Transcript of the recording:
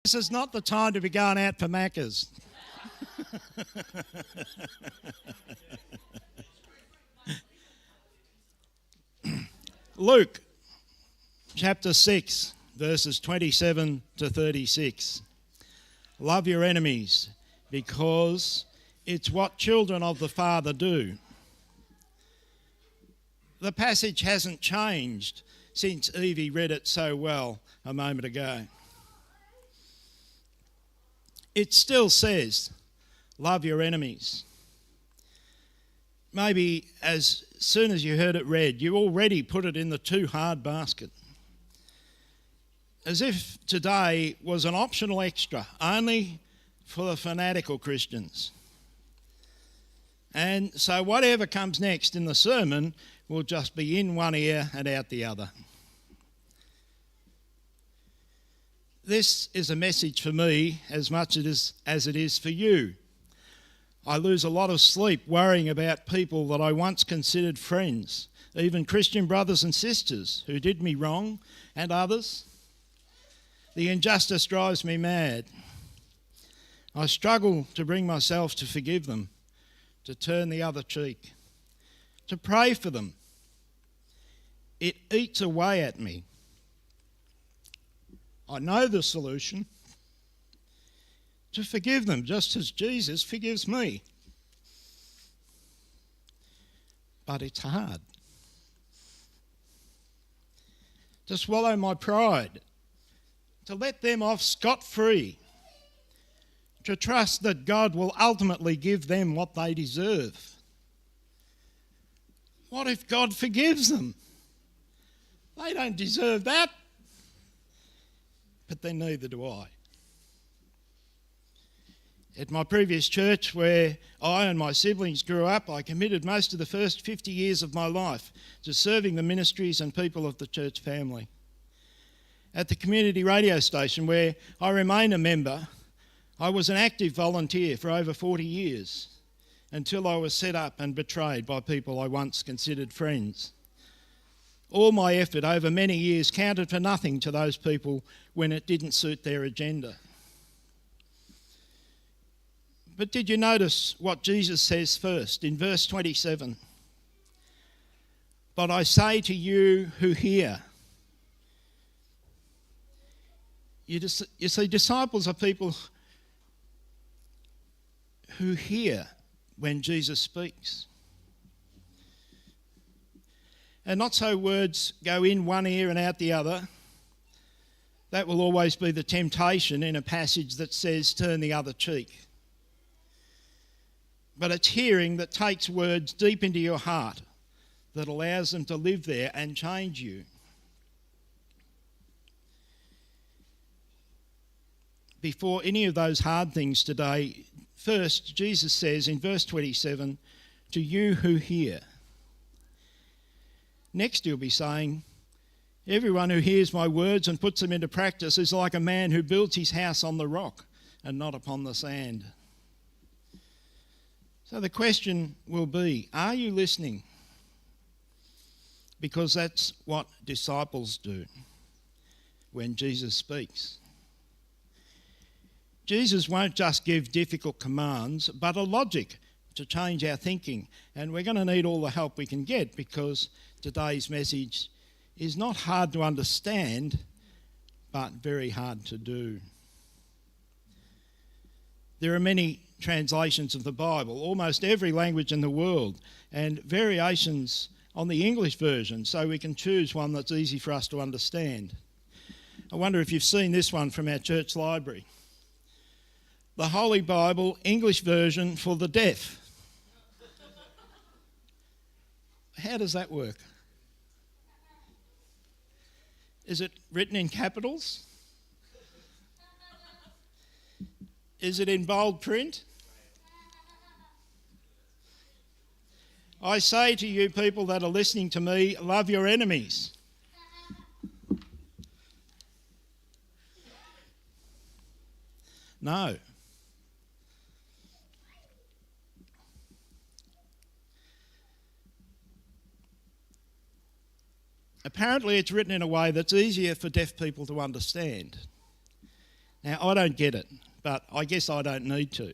This is not the time to be going out for Maccas. Luke chapter 6, verses 27 to 36. Love your enemies, because it's what children of the Father do. The passage hasn't changed since Evie read it so well a moment ago. It still says, love your enemies. Maybe as soon as you heard it read, you already put it in the too hard basket. As if today was an optional extra, only for the fanatical Christians. And so whatever comes next in the sermon will just be in one ear and out the other. This is a message for me as much as it is for you. I lose a lot of sleep worrying about people that I once considered friends, even Christian brothers and sisters who did me wrong, and others. The injustice drives me mad. I struggle to bring myself to forgive them, to turn the other cheek, to pray for them. It eats away at me. I know the solution: to forgive them just as Jesus forgives me. But it's hard. To swallow my pride, to let them off scot-free, to trust that God will ultimately give them what they deserve. What if God forgives them? They don't deserve that. But then neither do I. At my previous church, where I and my siblings grew up, I committed most of the first 50 years of my life to serving the ministries and people of the church family. At the community radio station, where I remain a member, I was an active volunteer for over 40 years, until I was set up and betrayed by people I once considered friends. All my effort over many years counted for nothing to those people when it didn't suit their agenda. But did you notice what Jesus says first in verse 27? But I say to you who hear. You see, disciples are people who hear when Jesus speaks. And not so words go in one ear and out the other. That will always be the temptation in a passage that says turn the other cheek. But it's hearing that takes words deep into your heart, that allows them to live there and change you. Before any of those hard things today, first Jesus says in verse 27, to you who hear. Next he'll be saying, everyone who hears my words and puts them into practice is like a man who builds his house on the rock and not upon the sand. So the question will be, are you listening? Because that's what disciples do when Jesus speaks. Jesus won't just give difficult commands, but a logic to change our thinking. And we're going to need all the help we can get, because today's message is not hard to understand, but very hard to do. There are many translations of the Bible, almost every language in the world, and variations on the English version, so we can choose one that's easy for us to understand. I wonder if you've seen this one from our church library. The Holy Bible, English version for the deaf. How does that work? Is it written in capitals? Is it in bold print? I say to you people that are listening to me, love your enemies. No. Apparently it's written in a way that's easier for deaf people to understand. Now, I don't get it, but I guess I don't need to.